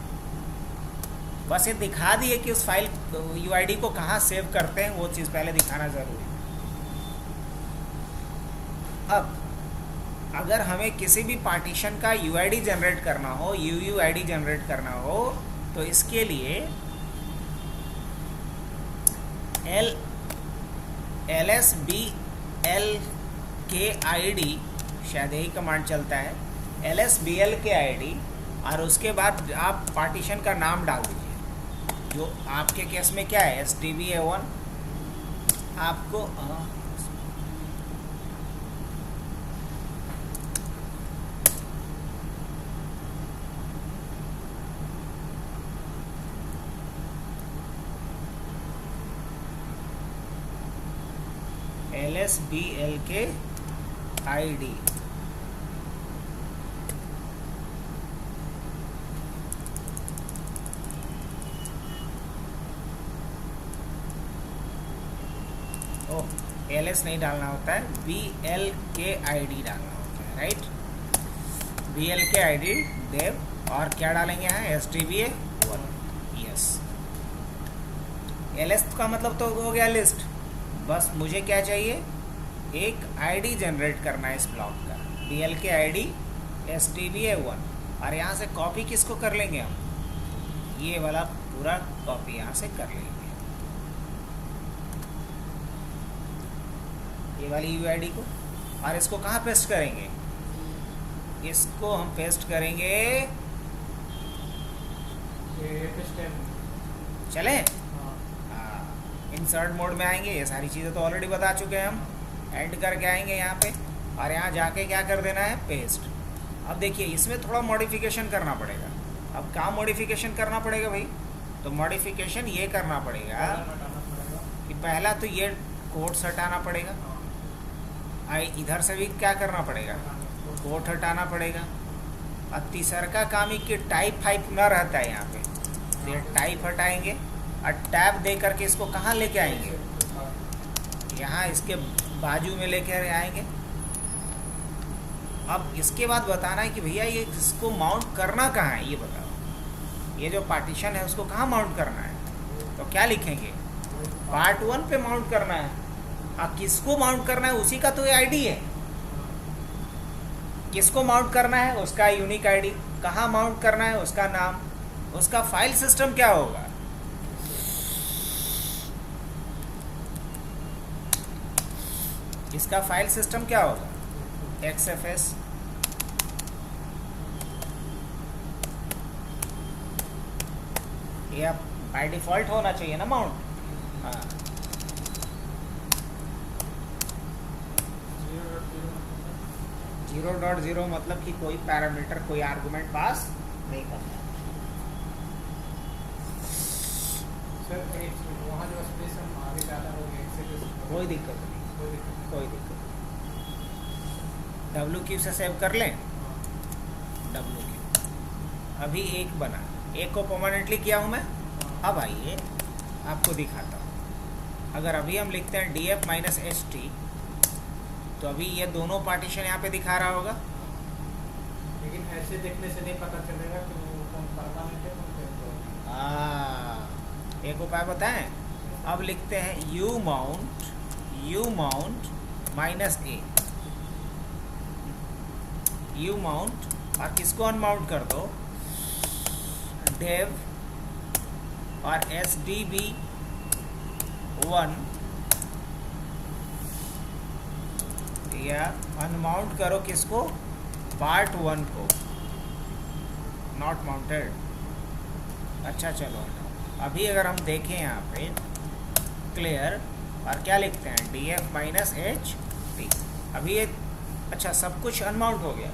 बस ये दिखा दिए कि उस फाइल UID को कहाँ सेव करते हैं, वो चीज़ पहले दिखाना ज़रूरी है। अब अगर हमें किसी भी पार्टीशन का UID जनरेट करना हो, UUID जनरेट करना हो, तो इसके लिए lsblkid, शायद यही कमांड चलता है, lsblkid, और उसके बाद आप पार्टीशन का नाम डाल दीजिए। जो आपके केस में क्या है, STBA1, आपको lsblkid, LS नहीं डालना होता है, BLKID डालना होता है, राइट। BLKID देव, और क्या डालेंगे यहाँ? STBA1, yes. LS का मतलब तो हो गया लिस्ट। बस मुझे क्या चाहिए? एक ID जनरेट करना है इस ब्लॉक का, BLKID STBA1, और यहाँ से कॉपी किसको कर लेंगे हम? ये वाला पूरा कॉपी यहाँ से कर लेंगे, ये वाली UID को। और इसको कहाँ पेस्ट करेंगे? इसको हम पेस्ट करेंगे, चले इंसर्ट मोड में आएंगे। ये सारी चीज़ें तो ऑलरेडी बता चुके हैं हम। ऐड करके आएंगे यहाँ पे, और यहाँ जाके क्या कर देना है? पेस्ट। अब देखिए इसमें थोड़ा मॉडिफिकेशन करना पड़ेगा। अब क्या मॉडिफिकेशन करना पड़ेगा भाई? तो मॉडिफिकेशन ये करना पड़ेगा कि पहला तो ये कोट्स हटाना पड़ेगा, इधर से भी क्या करना पड़ेगा? कोट हटाना पड़ेगा। और तीसरा का काम ही कि टाइप फाइप ना रहता है यहाँ पे, तो ये टाइप हटाएंगे और टैब दे करके इसको कहाँ लेके आएंगे? यहाँ इसके बाजू में लेके आएंगे। अब इसके बाद बताना है कि भैया ये इसको माउंट करना कहाँ है, ये बताओ। ये जो पार्टीशन है उसको कहाँ माउंट करना है? तो क्या लिखेंगे? पार्ट 1 पे माउंट करना है। अब किसको माउंट करना है? उसी का तो ये ID है। किसको माउंट करना है? उसका यूनिक ID। कहाँ माउंट करना है? उसका नाम। उसका फाइल सिस्टम क्या होगा? इसका फाइल सिस्टम क्या होगा? XFS। ये आप बाय डिफॉल्ट होना चाहिए ना माउंट। हाँ, 0.0 मतलब कि कोई पैरामीटर, कोई आर्गुमेंट पास नहीं करना। सर एक वहाँ जो स्पेस हम आगे ज़्यादा हो गए कोई दिक्कत नहीं, कोई दिक्कत नहीं। कोई दिक्कत नहीं। WQ से सेव कर लें। WQ अभी एक बना, एक को परमानेंटली किया हूँ मैं। अब आइए आपको दिखाता हूँ। अगर अभी हम लिखते हैं df माइनस HT, तो अभी ये दोनों पार्टीशन यहाँ पे दिखा रहा होगा। लेकिन ऐसे देखने से नहीं पता चलेगा कि वो कौन परमानेंट है कौन टेम्पोररी। एक उपाय बताएं। अब लिखते हैं u mount minus a, u mount, और किसको अनमाउंट कर दो? dev और SDB1, या अनमाउंट करो किसको? पार्ट 1 को, नॉट माउंटेड। अच्छा चलो हटाओ। अभी अगर हम देखें यहाँ पे क्लियर, और क्या लिखते हैं? df minus HT। अभी ये अच्छा सब कुछ अनमाउंट हो गया,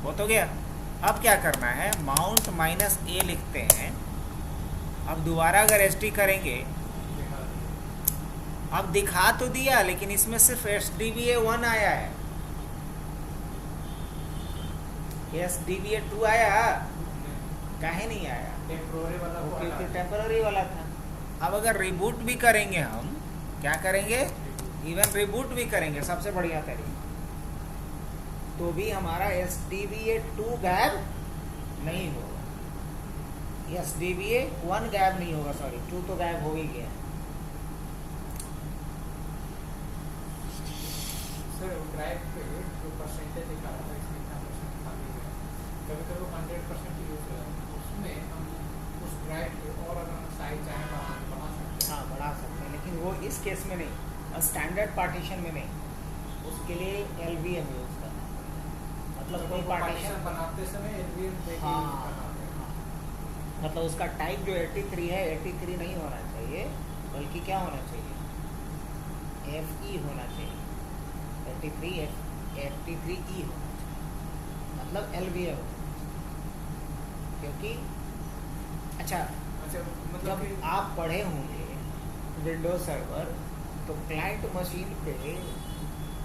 वो तो गया। अब क्या करना है? माउंट माइनस a लिखते हैं। अब दोबारा अगर HT करेंगे, अब दिखा तो दिया लेकिन इसमें सिर्फ SDBA1 आया है, SDBA2 आया काहे नहीं आया? टेम्पोररी वाला को क्योंकि हटा टेम्पररी वाला था। अब अगर रिबूट भी करेंगे हम, क्या करेंगे? इवन रिबूट भी करेंगे, सबसे बढ़िया तरीका, तो भी हमारा SDBA2 गैप नहीं होगा, SDBA1 गैप नहीं होगा, सॉरी 2 तो गैप हो ही गया। सर ड्राइव पे जो परसेंटेज दिखा रहा था इसमें इतना परसेंट खाली है, कभी कभी 100% यूज हो रहा है, उसमें हम उस ड्राइव पे और अगर साइज चाहे बढ़ा सकते हैं। हाँ बढ़ा सकते हैं, लेकिन वो इस केस में नहीं, स्टैंडर्ड पार्टीशन में नहीं, उसके लिए LVM यूज करना, मतलब कोई पार्टीशन बनाते समय LVM देके हाँ, बनाते हैं। हाँ, मतलब उसका टाइप जो 83 है, 83 नहीं होना चाहिए, बल्कि क्या होना चाहिए? FE होना चाहिए, 83E होना चाहिए, मतलब LVM, क्योंकि अच्छा मतलब जब कि आप पढ़े होंगे विंडोज सर्वर, तो क्लाइंट मशीन पे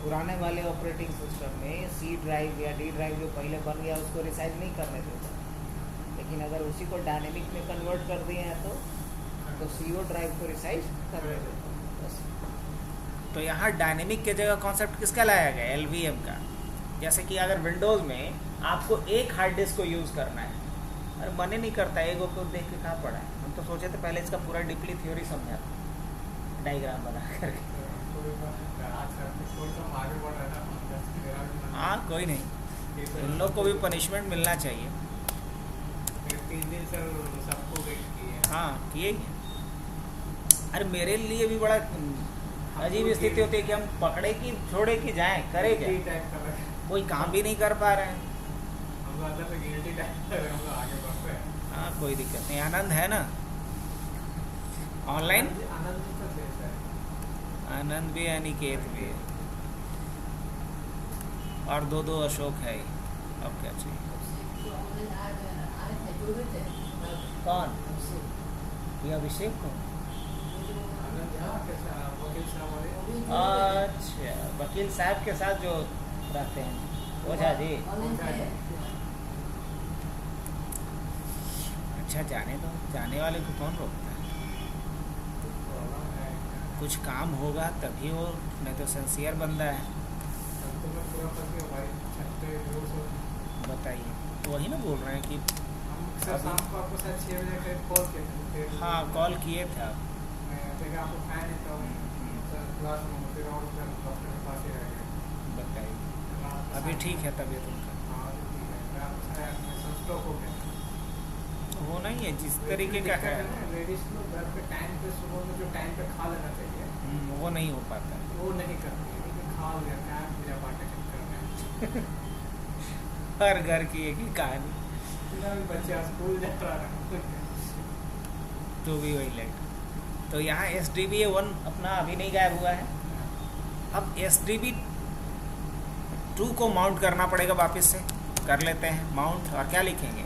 पुराने वाले ऑपरेटिंग सिस्टम में C ड्राइव या D ड्राइव जो पहले बन गया उसको रिसाइज नहीं करने देता, लेकिन अगर उसी को डायनेमिक में कन्वर्ट कर दिए हैं तो CO ड्राइव को रिसाइज कर देता है बस। तो यहाँ डायनेमिक के जगह कॉन्सेप्ट किसका लाया गया? LVM का। जैसे कि अगर विंडोज़ में आपको एक हार्ड डिस्क को यूज़ करना है, अरे मन ही नहीं करता, एगो को देख के कहाँ पड़ा है। हम तो सोचे थे पहले इसका पूरा डीपली थ्योरी समझा, डायग्राम बना करके। हाँ कोई नहीं, इन लोग को भी पनिशमेंट मिलना चाहिए। 3 दिन सर सबको वेट किए। हाँ किए। अरे मेरे लिए भी बड़ा अजीब स्थिति होती है कि हम पकड़े कि छोड़े कि जाएं, करे क्या? कोई काम भी नहीं कर पा रहे हैं। हाँ कोई दिक्कत नहीं, आनंद है ना ऑनलाइन? आनंद भी है, अनिकेत भी है, और दो अशोक है ही। अब क्या चाहिए? कौन? ये अभिषेक को? अच्छा, वकील साहब के साथ जो रहते हैं, ओझा जी। अच्छा जाने दो, जाने वाले को कौन रोकता है? कुछ काम होगा तभी वो, नहीं तो सिंसियर बंदा है। बताइए, वही ना बोल रहे हैं कि शाम को आपको शायद 6 बजे करीब कॉल किए थे। हाँ कॉल किए थे आप। आपको खाए नहीं तो क्लास में फिर और डॉक्टर के पास ही रह गए। बताइए, अभी ठीक है तबीयत उनका? हाँ ठीक है, सनस्ट्रोक हो गया। होना ही है जिस तरीके का है। लेडीज को घर पे टाइम पे सुबह में जो टाइम पे खा लेना चाहिए वो नहीं हो पाता है। वो नहीं करती है, क्योंकि कमाल हो गया, क्या पूजा पाठ का चक्कर में हर घर की एक ही कहानी। बिना भी बच्चा स्कूल जा रहा है तो भी वही लेट। तो यहाँ एस डी बी ए 1 अपना अभी नहीं गायब हुआ है। अब एस डी बी 2 को माउंट करना पड़ेगा, वापस से कर लेते हैं माउंट। और क्या लिखेंगे,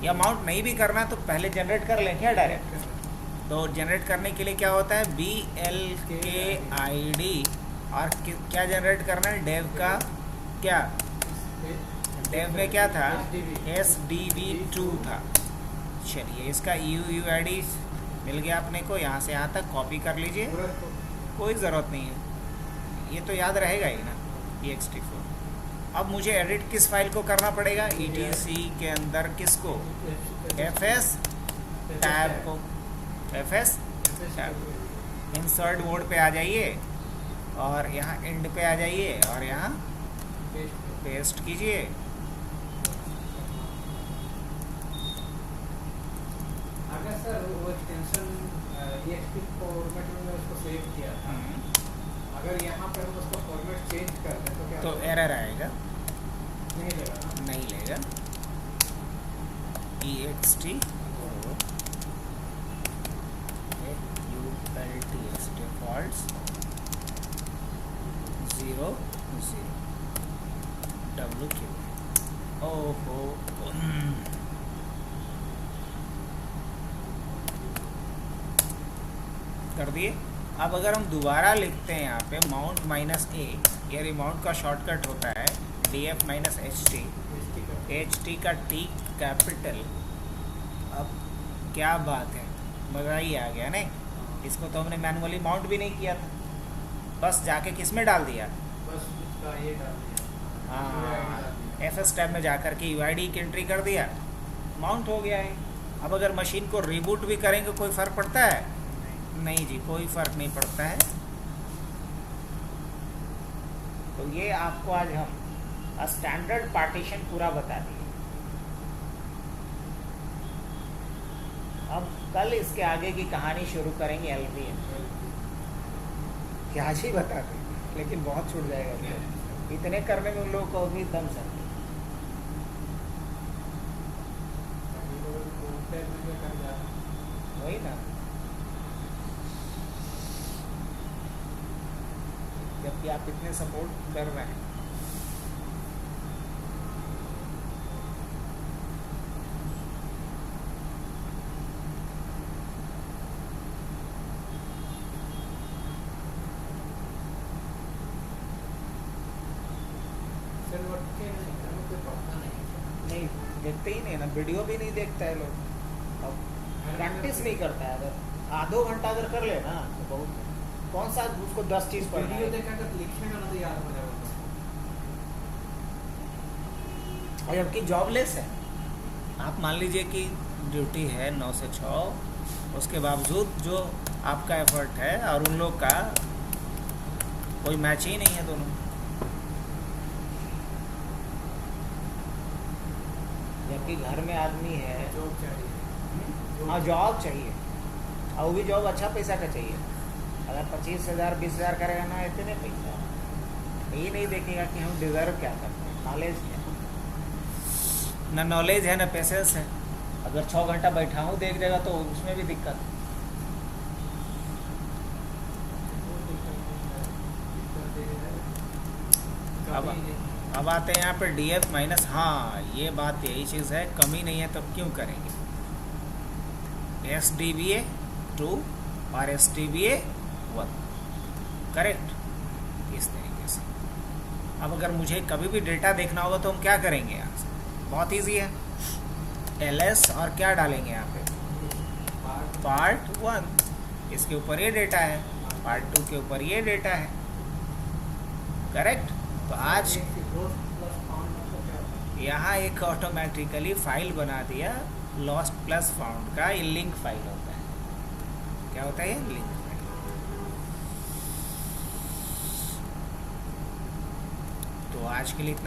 या माउंट नहीं भी करना तो पहले जनरेट कर लें क्या डायरेक्ट। तो जनरेट करने के लिए क्या होता है, बी एल के आई डी, और क्या जनरेट करना है, डेव का क्या, डेव में क्या था, एस डी बी 2 था। चलिए इसका यू यू आई डी मिल गया अपने को, यहाँ से यहाँ तक कॉपी कर लीजिए, कोई ज़रूरत नहीं है, ये तो याद रहेगा ही ना ext4। अब मुझे एडिट किस फाइल को करना पड़ेगा, etc के अंदर किसको, fs टैब को, fs टैब। इंसर्ट मोड पे आ जाइए और यहाँ एंड पे आ जाइए और यहाँ पेस्ट कीजिए। अगर सर वो एक्सटेंशन ext फॉर्मेट में मैं उसको सेव किया था, अगर यहाँ पर हम उसका फॉर्मेट चेंज कर दें तो क्या तो एरर आएगा, नहीं लेगा ना? नहीं लेगा। ext faults 0 0 wq। ओहो कर दिए। अब अगर हम दोबारा लिखते हैं यहाँ पे माउंट माइनस ए, ये रिमाउंट का शॉर्टकट होता है df माइनस एच टी का टी कैपिटल। अब क्या बात है, मज़ा ही आ गया नहीं। इसको तो हमने मैनुअली माउंट भी नहीं किया था, बस जाके किस में डाल दिया, बस उसका ये डाल दिया, हाँ fs टैब में जाकर के यूआईडी की एंट्री कर दिया, माउंट हो गया है। अब अगर मशीन को रिबूट भी करेंगे कोई फ़र्क पड़ता है, नहीं जी कोई फ़र्क नहीं पड़ता है। तो ये आपको आज हम स्टैंडर्ड पार्टीशन पूरा बता दिए। अब कल इसके आगे की कहानी शुरू करेंगे एलवीएम की, आज ही बता दें, लेकिन बहुत छूट जाएगा, इतने करने में उन लोगों को भी दम सकते। वही ना, जबकि आप इतने सपोर्ट कर रहे हैं। नहीं देखते ही नहीं ना, वीडियो भी नहीं देखता है लोग, अब प्रैक्टिस नहीं करता है। अगर आधो घंटा अगर कर ले ना तो बहुत, कौन सा उसको 10 चीज़ पढ़ना वीडियो है। देखा कर लिखेगा ना तो याद हो जाएगा। और जबकि जॉबलेस है, आप मान लीजिए कि ड्यूटी है 9 से 6, उसके बावजूद जो आपका एफर्ट है और उन लोग का कोई मैच ही नहीं है दोनों। जबकि घर में आदमी है, जॉब चाहिए, हाँ जॉब चाहिए, और वो भी जॉब अच्छा पैसा का चाहिए। अगर 25,000 20,000 करेगा ना इतने पैसा, ये नहीं देखेगा कि हम डिज़र्व क्या करते हैं, नॉलेज क्या है, ना नॉलेज है ना पेशेंस है। अगर 6 घंटा बैठा हूँ देख देगा तो उसमें भी दिक्कत। अब आते हैं यहाँ पर df माइनस, हाँ ये बात यही चीज़ है, कमी नहीं है तो क्यों करेंगे। SDBA 2 और SDBA 1 करेक्ट, इस तरीके से। अब अगर मुझे कभी भी डेटा देखना होगा तो हम क्या करेंगे, यहाँ से बहुत इजी है, ls और क्या डालेंगे यहाँ पे, पार्ट 1, इसके ऊपर ये डेटा है, पार्ट 2 के ऊपर ये डेटा है, करेक्ट। तो आज यहाँ एक ऑटोमेटिकली फाइल बना दिया, लॉस्ट प्लस फाउंड का, ये लिंक फाइल होता है। क्या होता है ये लिंक फाइल। तो आज के लिए